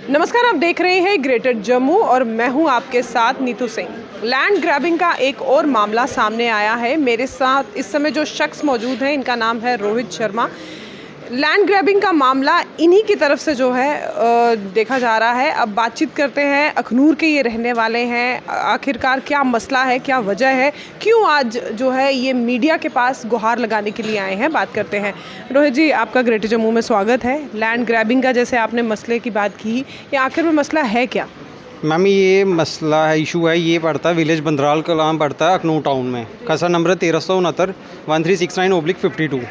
नमस्कार, आप देख रहे हैं ग्रेटर जम्मू और मैं हूं आपके साथ नीतू सिंह। लैंड ग्रैबिंग का एक और मामला सामने आया है। मेरे साथ इस समय जो शख्स मौजूद हैं इनका नाम है रोहित शर्मा। लैंड ग्रैबिंग का मामला इन्हीं की तरफ से जो है देखा जा रहा है। अब बातचीत करते हैं, अखनूर के ये रहने वाले हैं। आखिरकार क्या मसला है, क्या वजह है, क्यों आज जो है ये मीडिया के पास गुहार लगाने के लिए आए हैं, बात करते हैं। रोहित जी, आपका ग्रेटर जम्मू में स्वागत है। लैंड ग्रैबिंग का जैसे आपने मसले की बात की, ये आखिर में मसला है क्या? मैम, ये मसला है, इशू है, ये पड़ता है विलेज बंदराल कलाम पड़ता है अखनूर टाउन में। खसरा नंबर 1369 1369/52।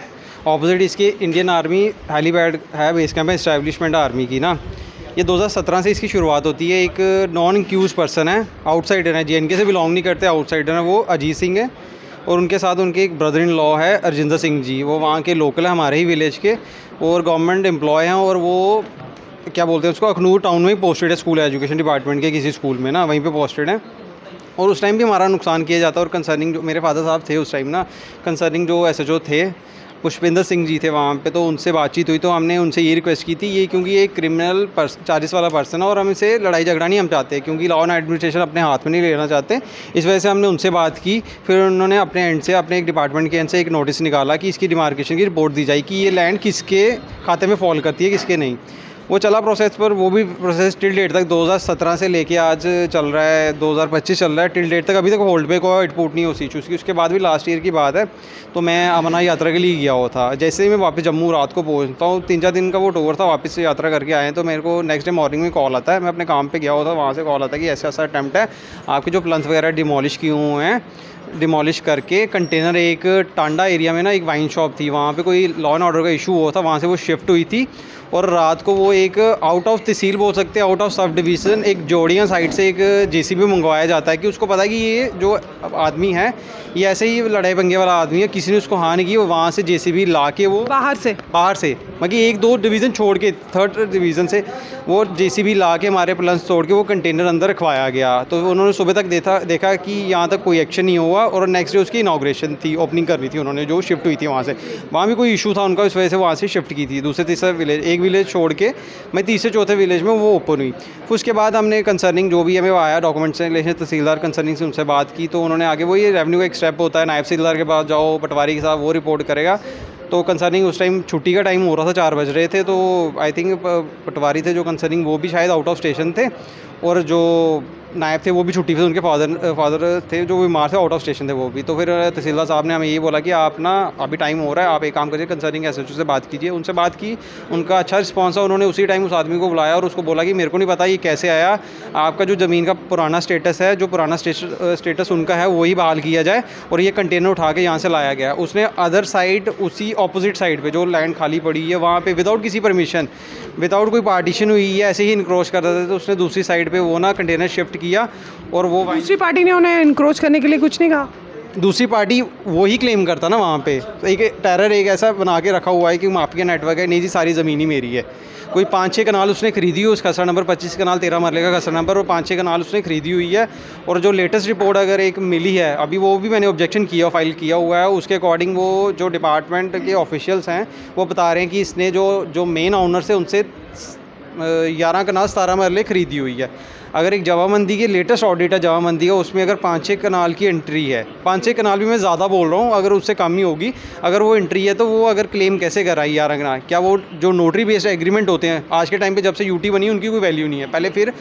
ऑपोजिट इसके इंडियन आर्मी हेलीपैड है, बेस कैंप है, इस्टेब्लिशमेंट आर्मी की ना। ये 2017 से इसकी शुरुआत होती है। एक नॉन एक्यूज पर्सन है, आउटसाइडर है, JNK से बिलोंग नहीं करते, आउटसाइडर है वो, अजीत सिंह है। और उनके साथ उनके एक ब्रदर इन लॉ है अरजिंदर सिंह जी, वो वहाँ के लोकल है, हमारे ही विलेज के, और गवर्नमेंट एम्प्लॉय हैं। और वो क्या बोलते हैं उसको, अखनूर टाउन में ही पोस्टेड है, स्कूल एजुकेशन डिपार्टमेंट के किसी स्कूल में ना, वहीं पे पोस्टेड है। और उस टाइम भी हमारा नुकसान किया जाता है। और कंसर्निंग जो मेरे फादर साहब थे उस टाइम ना, कंसर्निंग जो SHO थे पुष्पिंदर सिंह जी थे वहाँ पे, तो उनसे बातचीत हुई। तो हमने उनसे ये रिक्वेस्ट की थी, ये क्योंकि ये क्रिमिनल चार्जेस वाला पर्सन है और हम इसे लड़ाई झगड़ा नहीं हम चाहते, क्योंकि लॉ एंड एडमिनिस्ट्रेशन अपने हाथ में नहीं लेना चाहते। इस वजह से हमने उनसे बात की। फिर उन्होंने अपने एंड से, अपने एक डिपार्टमेंट के एंड से एक नोटिस निकाला कि इसकी डिमार्केशन की रिपोर्ट दी जाए कि ये लैंड किसके खाते में फॉल करती है, किसके नहीं। वो चला प्रोसेस पर, वो भी प्रोसेस टिल डेट तक 2017 से लेके आज चल रहा है, 2025 चल रहा है, टिल डेट तक अभी तक होल्ड पे कोई आउटपुट नहीं हो सी चूज़ की। उसके बाद भी लास्ट ईयर की बात है, तो मैं अमरनाथ यात्रा के लिए गया हुआ था। जैसे ही मैं वापस जम्मू रात को पहुंचता हूँ, 3-4 दिन का वो टूर था, वापस से यात्रा करके आए, तो मेरे को नेक्स्ट डे मॉर्निंग में कॉल आता है। मैं अपने काम पर गया हुआ था, वहाँ से कॉल आता है कि ऐसा ऐसा अटैम्प्ट है, आपके जो प्लंथ वगैरह डिमोलिश किए हुए हैं, डिमोलिश करके कंटेनर एक टांडा एरिया में ना एक वाइन शॉप थी, वहाँ पे कोई लॉ एंड ऑर्डर का इशू हुआ था, वहाँ से वो शिफ्ट हुई थी। और रात को वो एक आउट ऑफ तहसील बोल सकते हैं, आउट ऑफ सब डिवीज़न, एक जोड़ियाँ साइड से एक JCB मंगवाया जाता है कि उसको पता है कि ये जो आदमी है ये ऐसे ही लड़ाई पंगे वाला आदमी है, किसी ने उसको हाँ नहीं की। वो वहाँ से JCB ला के वो बाहर से मतलब 1-2 डिवीज़न छोड़ के 3rd डिवीज़न से वो JCB ला के हमारे प्लंस तोड़ के वो कंटेनर अंदर रखवाया गया। तो उन्होंने सुबह तक देखा कि यहाँ तक कोई एक्शन नहीं हुआ। और नेक्स्ट डे उसकी इनाग्रेशन थी, ओपनिंग करनी थी उन्होंने, जो शिफ्ट हुई थी वहाँ से। वहाँ भी कोई इशू था उनका, इस वजह से वहाँ से शिफ्ट की थी। दूसरे तीसरे विलेज, एक विलेज छोड़ के मैं तीसरे चौथे विलेज में वो ओपन हुई। फिर उसके बाद हमने कंसर्निंग जो भी हमें आया डॉक्यूमेंट्स से रिलेशन, तहसीलदार कंसर्निंग से उनसे बात की। तो उन्होंने आगे वो ये रेवेन्यू का एक स्टेप होता है, नायब तहसीलदार के पास जाओ, पटवारी के साथ, वो रिपोर्ट करेगा। तो कंसर्निंग उस टाइम छुट्टी का टाइम हो रहा था, 4 बज रहे थे, तो आई थिंक पटवारी थे जो कंसर्निंग, वो भी शायद आउट ऑफ स्टेशन थे। और जो नायब थे वो भी छुट्टी पे, उनके फादर थे जो बीमार थे, आउट ऑफ स्टेशन थे वो भी। तो फिर तहसीलदार साहब ने हमें ये बोला कि आप ना अभी टाइम हो रहा है, आप एक काम करिए, कंसर्निंग SHO से बात कीजिए। उनसे बात की, उनका अच्छा रिस्पॉन्स है। उन्होंने उसी टाइम उस आदमी को बुलाया और उसको बोला कि मेरे को नहीं पता ये कैसे आया, आपका जो ज़मीन का पुराना स्टेटस है, जो पुराना स्टेटस उनका है वही बहाल किया जाए, और ये कंटेनर उठा के यहाँ से लाया गया। उसने अदर साइड, उसी ऑपोजिट साइड पर जो लैंड खाली पड़ी है वहाँ पर, विदाउट किसी परमिशन, विदाउट कोई पार्टीशन हुई है, ऐसे ही इनक्रोच कर रहे थे, तो उसने दूसरी साइड पे वो ना कंटेनर शिफ्ट किया। और वो दूसरी पार्टी ने उन्हें इनक्रोच करने के लिए कुछ नहीं कहा? दूसरी पार्टी वही क्लेम करता ना वहाँ पे, तो एक टेरर एक ऐसा बना के रखा हुआ है कि माफिया नेटवर्क है, नहीं जी सारी ज़मीन ही मेरी है। कोई 5-6 कनाल उसने खरीदी हुई, उस खसरा नंबर 25 कनाल 13 मरले का खसरा नंबर, और 5-6 कनाल उसने खरीदी हुई है। और जो लेटेस्ट रिपोर्ट अगर एक मिली है अभी, वो भी मैंने ऑब्जेक्शन किया, फाइल किया हुआ है, उसके अकॉर्डिंग वो जो डिपार्टमेंट के ऑफिशियल्स हैं वो बता रहे हैं कि इसने जो मेन ऑनर से उनसे 11 कनाल 17 मरले खरीदी हुई है। अगर एक जवाबंदी की लेटेस्ट ऑडिट है जवाबंदी का, उसमें अगर 5-6 कनाल की एंट्री है, 5-6 कनाल भी मैं ज़्यादा बोल रहा हूँ, अगर उससे कम ही होगी, अगर वो एंट्री है, तो वो अगर क्लेम कैसे कराई 11 कनाल? क्या वो जो नोटरी बेस्ड एग्रीमेंट होते हैं आज के टाइम पे, जब से UT बनी उनकी कोई वैल्यू नहीं है। पहले फिर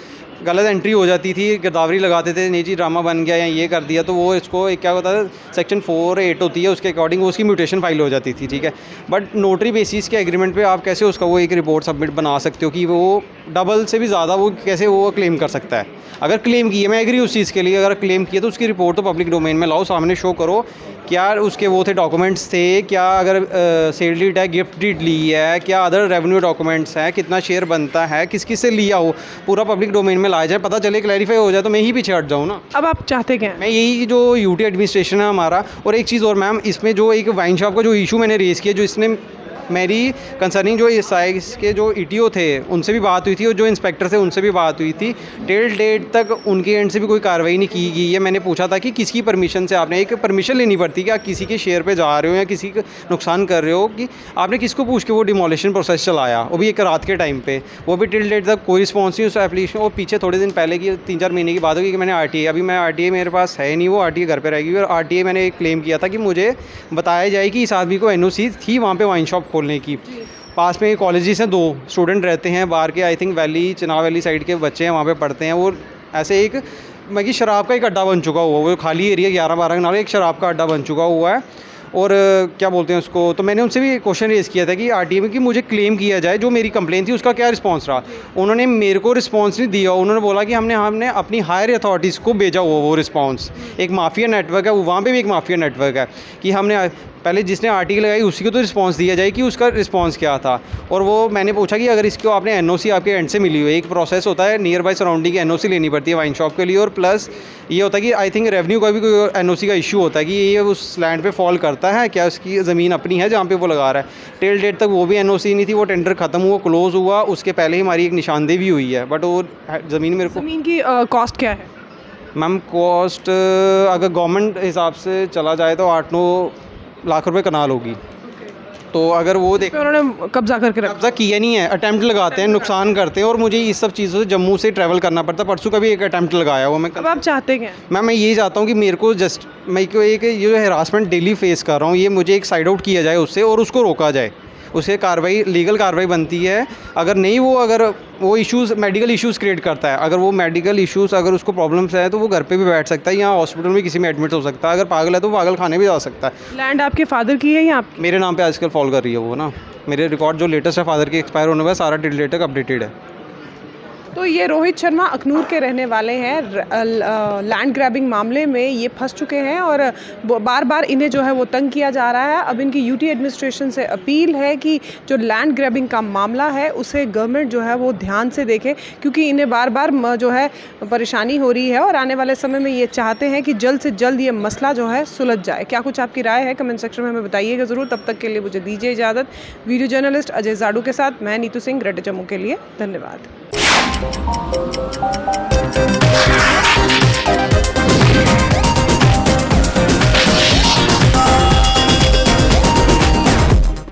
गलत एंट्री हो जाती थी, गिरदावरी लगाते थे, नहीं जी ड्रामा बन गया या ये कर दिया, तो वो इसको एक क्या होता है, सेक्शन 4(8) होती है, उसके अकॉर्डिंग वो उसकी म्यूटेशन फाइल हो जाती थी, ठीक है। बट नोटरी बेसिस के एग्रीमेंट पे आप कैसे उसका वो एक रिपोर्ट सबमिट बना सकते हो कि वो डबल से भी ज़्यादा वो कैसे वो क्लेम कर सकता है? अगर क्लेम किए, मैं एग्री उस चीज़ के लिए, अगर क्लेम किए तो उसकी रिपोर्ट तो पब्लिक डोमेन में लाओ, सामने शो करो, क्या उसके वो थे डॉक्यूमेंट्स थे, क्या अगर सेल डीड है, गिफ्ट डीड ली है, क्या अदर रेवेन्यू डॉक्यूमेंट्स हैं, कितना शेयर बनता है, किस किस से लिया हो, पूरा पब्लिक डोमेन में लाया जाए, पता चले, क्लैरिफाई हो जाए, तो मैं ही पीछे हट जाऊँ ना। अब आप चाहते क्या? मैं यही जो UT एडमिनिस्ट्रेशन है हमारा। और एक चीज़ और मैम, इसमें जो एक वाइन शॉप का जो इशू मैंने रेज़ किया, जो इसने मेरी कंसर्निंग जो इस साइज के जो ईटीओ थे उनसे भी बात हुई थी और जो इंस्पेक्टर थे उनसे भी बात हुई थी। टिल डेट तक उनके एंड से भी कोई कार्रवाई नहीं की गई है। मैंने पूछा था कि किसकी परमिशन से आपने, एक परमिशन लेनी पड़ती है कि आप किसी के शेयर पे जा रहे हो या किसी का नुकसान कर रहे हो, कि आपने किसको पूछ के वो डिमोलिशन प्रोसेस चलाया, वो भी एक रात के टाइम पे, वो भी टिल डेट तक कोई रिस्पॉन्स नहीं उस एप्लीकेशन। और पीछे थोड़े दिन पहले की 3-4 महीने की बात होगी कि मैंने आरटीए, अभी मैं आरटीए मेरे पास है नहीं, वो आरटीए घर पे रहेगी। और आरटीए मैंने क्लेम किया था कि मुझे बताया जाए कि इस आदमी को एनओसी थी वहाँ पे वाइन शॉप खोलने की। पास में कॉलेजेस हैं, 2 स्टूडेंट रहते हैं बाहर के, I think valley Chenab valley side के बच्चे हैं, वहाँ पे पढ़ते हैं। वो ऐसे एक मैं कि शराब का एक अड्डा बन चुका हुआ, वो खाली एरिया 11-12 नाले एक शराब का अड्डा बन चुका हुआ है। और क्या बोलते हैं उसको, तो मैंने उनसे भी क्वेश्चन रेज़ किया था कि आरटीए में कि मुझे क्लेम किया जाए, जो मेरी कंप्लेंट थी उसका क्या रिस्पांस रहा। उन्होंने मेरे को रिस्पांस नहीं दिया। उन्होंने बोला कि हमने अपनी हायर अथॉरिटीज़ को भेजा हुआ वो रिस्पांस। एक माफिया नेटवर्क है, वहाँ पे भी एक माफिया नेटवर्क है कि हमने पहले जिसने आरटीए लगाई उसी को तो रिस्पांस दिया जाए कि उसका रिस्पांस क्या था। और वो मैंने पूछा कि अगर इसको आपने एनओसी आपके एंड से मिली हो, एक प्रोसेस होता है नियर बाय सराउंडिंग की एनओसी लेनी पड़ती है वाइन शॉप के लिए, और प्लस ये होता है कि आई थिंक रेवेन्यू का भी कोई एनओसी का इशू होता है कि ये उस लैंड पे फॉल करता है, क्या उसकी ज़मीन अपनी है जहाँ पे वो लगा रहा है। टिल डेट तक वो भी एनओसी नहीं थी, वो टेंडर ख़त्म हुआ, क्लोज़ हुआ, उसके पहले ही हमारी एक निशानदेही भी हुई है, बट वो ज़मीन मेरे को। ज़मीन की कॉस्ट क्या है मैम कॉस्ट अगर गवर्नमेंट हिसाब से चला जाए तो 8-9 लाख रुपए कनाल होगी। तो अगर वो देख, उन्होंने कब्जा करके रखा। कब्जा किया नहीं है, अटैम्प्ट लगाते हैं, नुकसान करते हैं, और मुझे इस सब चीज़ों से जम्मू से ट्रैवल करना पड़ता है। परसों का भी एक अटैम्प्ट लगाया हुआ मैं। अब आप चाहते क्या हैं? मैं ये चाहता हूँ कि मेरे को मैं को एक ये जो हरासमेंट डेली फेस कर रहा हूँ, ये मुझे एक साइड आउट किया जाए उससे और उसको रोका जाए, उसे कार्रवाई लीगल कार्रवाई बनती है। अगर वो इश्यूज़ मेडिकल इश्यूज़ क्रिएट करता है, अगर वो मेडिकल इश्यूज़ अगर उसको प्रॉब्लम्स है तो वो घर पे भी बैठ सकता है या हॉस्पिटल में किसी में एडमिट हो सकता है। अगर पागल है तो पागल खाने भी जा सकता है। लैंड आपके फादर की है या आपकी? मेरे नाम पे आजकल फॉल कर रही है वो ना, मेरे रिकॉर्ड जो लेटेस्ट है फादर के एक्सपायर होने का सारा टिल डेट तक अपडेटेड है। तो ये रोहित शर्मा अखनूर के रहने वाले हैं। लैंड ग्रैबिंग मामले में ये फंस चुके हैं और बार बार इन्हें जो है वो तंग किया जा रहा है। अब इनकी यूटी एडमिनिस्ट्रेशन से अपील है कि जो लैंड ग्रैबिंग का मामला है उसे गवर्नमेंट जो है वो ध्यान से देखे, क्योंकि इन्हें बार बार जो है परेशानी हो रही है और आने वाले समय में ये चाहते हैं कि जल्द से जल्द ये मसला जो है सुलझ जाए। क्या कुछ आपकी राय है कमेंट सेक्शन में हमें बताइएगा ज़रूर। तब तक के लिए मुझे दीजिए इजाज़त। वीडियो जर्नलिस्ट अजय जाडू के साथ मैं नीतू सिंह, ग्रेटर जम्मू के लिए। धन्यवाद।